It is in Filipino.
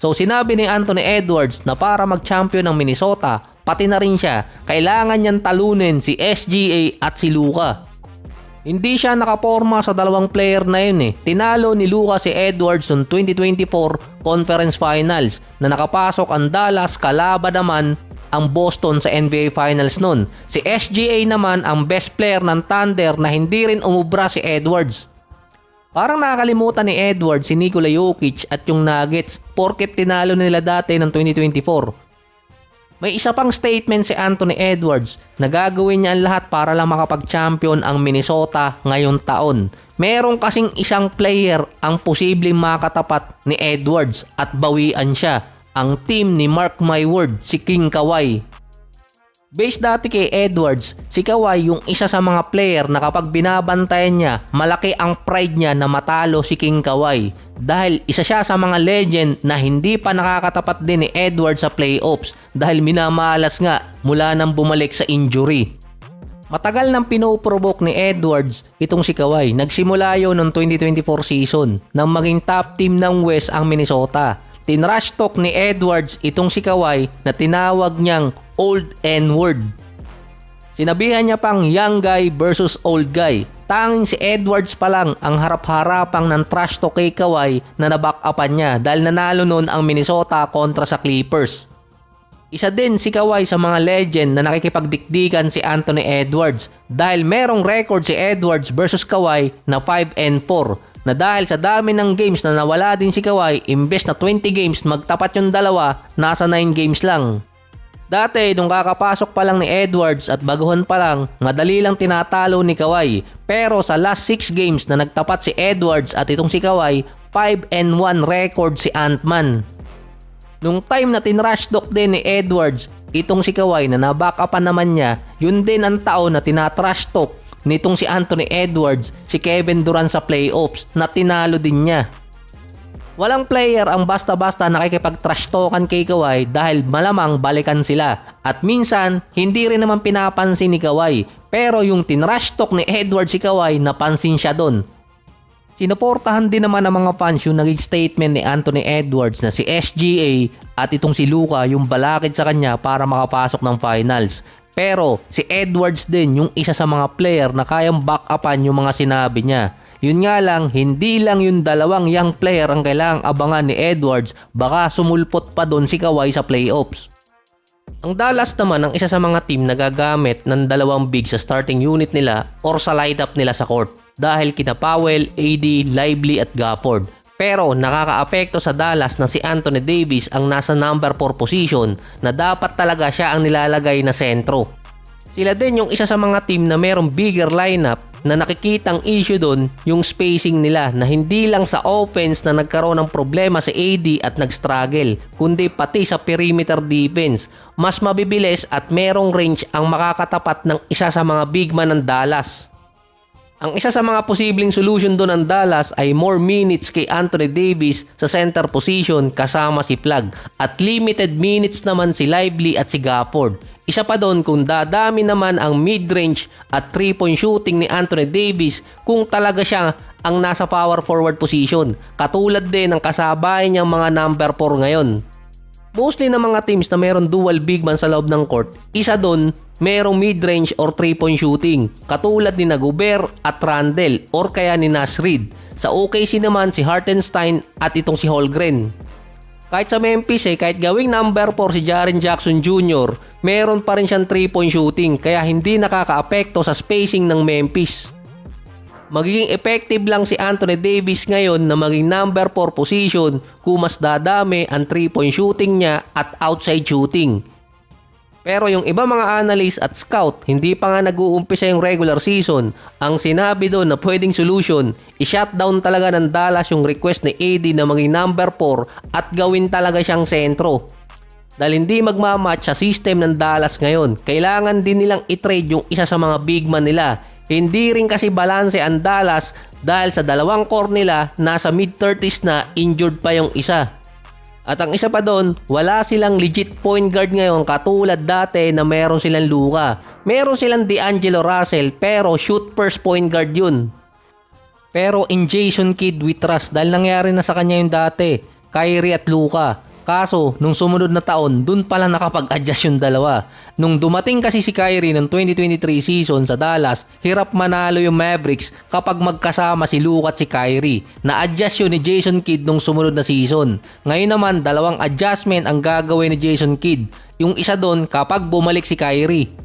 So sinabi ni Anthony Edwards na para mag-champion ng Minnesota, pati na rin siya, kailangan niyang talunin si SGA at si Luka. Hindi siya nakaporma sa dalawang player na yun eh. Tinalo ni Luka si Edwards noong 2024 Conference Finals na nakapasok ang Dallas, kalaban naman ang Boston sa NBA Finals noon. Si SGA naman ang best player ng Thunder na hindi rin umubra si Edwards. Parang nakakalimutan ni Edwards si Nikola Jokic at yung Nuggets porket tinalo nila dati ng 2024. May isa pang statement si Anthony Edwards na gagawin niya ang lahat para lang makapag-champion ang Minnesota ngayong taon. Meron kasing isang player ang posibleng makatapat ni Edwards at bawian siya. Ang team ni Mark My Word, si King Kawhi. Based dati kay Edwards, si Kawhi yung isa sa mga player na kapag binabantayan niya, malaki ang pride niya na matalo si King Kawhi. Dahil isa siya sa mga legend na hindi pa nakakatapat din ni Edwards sa playoffs dahil minamalas nga mula nang bumalik sa injury. Matagal nang pinoprovoke ni Edwards itong si Kawhi. Nagsimula yun noong 2024 season nang maging top team ng West ang Minnesota. Tinrush talk ni Edwards itong si Kawhi na tinawag niyang old N-word. Sinabihan niya pang young guy versus old guy. Tanging si Edwards pa lang ang harap-harapang ng trash talk kay Kawhi na naback-upan niya dahil nanalo noon ang Minnesota kontra sa Clippers. Isa din si Kawhi sa mga legend na nakikipagdikdikan si Anthony Edwards dahil merong record si Edwards versus Kawhi na 5-4. Na dahil sa dami ng games na nawala din si Kawhi, imbes na 20 games magtapat yung dalawa, nasa 9 games lang. Dati nung kakapasok pa lang ni Edwards at baguhan pa lang, madali lang tinatalo ni Kawhi. Pero sa last 6 games na nagtapat si Edwards at itong si Kawhi, 5-1 record si Ant-Man. Nung time na tinrush talk din ni Edwards, itong si Kawhi na naback-upan naman niya, yun din ang taon na tinatrash talk nitong si Anthony Edwards, si Kevin Durant sa playoffs na tinalo din niya. Walang player ang basta-basta nakikipag-trash talkan kay Kawhi dahil malamang balikan sila. At minsan, hindi rin naman pinapansin ni Kawhi. Pero yung tinrush talk ni Edwards si Kawhi, napansin siya doon. Sinuportahan din naman ng mga fans yung naging statement ni Anthony Edwards na si SGA at itong si Luka yung balakid sa kanya para makapasok ng finals. Pero si Edwards din yung isa sa mga player na kayang back-upan yung mga sinabi niya. Yun nga lang, hindi lang yung dalawang young player ang kailangang abangan ni Edwards, baka sumulpot pa doon si Kawhi sa playoffs. Ang Dallas naman ang isa sa mga team na gagamit ng dalawang big sa starting unit nila or sa lineup nila sa court. Dahil kina Powell, AD, Lively at Gafford. Pero nakakaapekto sa Dallas na si Anthony Davis ang nasa number 4 position na dapat talaga siya ang nilalagay na sentro. Sila din yung isa sa mga team na merong bigger lineup na nakikitang issue doon yung spacing nila na hindi lang sa offense na nagkaroon ng problema si AD at nag-struggle kundi pati sa perimeter defense. Mas mabibilis at merong range ang makakatapat ng isa sa mga big man ng Dallas. Ang isa sa mga posibleng solution doon ng Dallas ay more minutes kay Anthony Davis sa center position kasama si Plug at limited minutes naman si Lively at si Gafford. Isa pa doon kung dadami naman ang mid-range at 3-point shooting ni Anthony Davis kung talaga siya ang nasa power forward position katulad din ng kasabay niyang mga number 4 ngayon. Mostly ng mga teams na mayroong dual big man sa loob ng court, isa doon merong mid-range or 3-point shooting katulad ni Gobert at Randle or kaya ni Nash Reed. Sa OKC naman si Hartenstein at itong si Holmgren. Kahit sa Memphis kahit gawing number 4 si Jaren Jackson Jr., meron pa rin siyang 3-point shooting kaya hindi nakakaapekto sa spacing ng Memphis. Magiging effective lang si Anthony Davis ngayon na maging number 4 position kung mas dadami ang 3-point shooting niya at outside shooting. Pero yung iba mga analyst at scout, hindi pa nga nag-uumpisa yung regular season. Ang sinabi doon na pwedeng solution, i-shutdown talaga ng Dallas yung request ni AD na maging number 4 at gawin talaga siyang sentro. Dahil hindi magmamatch sa system ng Dallas ngayon, kailangan din nilang i-trade yung isa sa mga big man nila. Hindi rin kasi balanse ang Dallas dahil sa dalawang core nila nasa mid-30s na injured pa yung isa. At ang isa pa doon, wala silang legit point guard ngayon katulad dati na meron silang Luka. Meron silang D'Angelo Russell pero shoot first point guard yun. Pero in Jason Kidd we trust dahil nangyari na sa kanya yung dati, Kyrie at Luka. Kaso, nung sumunod na taon, dun pala nakapag-adjust yung dalawa. Nung dumating kasi si Kyrie ng 2023 season sa Dallas, hirap manalo yung Mavericks kapag magkasama si Luka at si Kyrie. Na-adjust yun ni Jason Kidd nung sumunod na season. Ngayon naman, dalawang adjustment ang gagawin ni Jason Kidd. Yung isa doon kapag bumalik si Kyrie.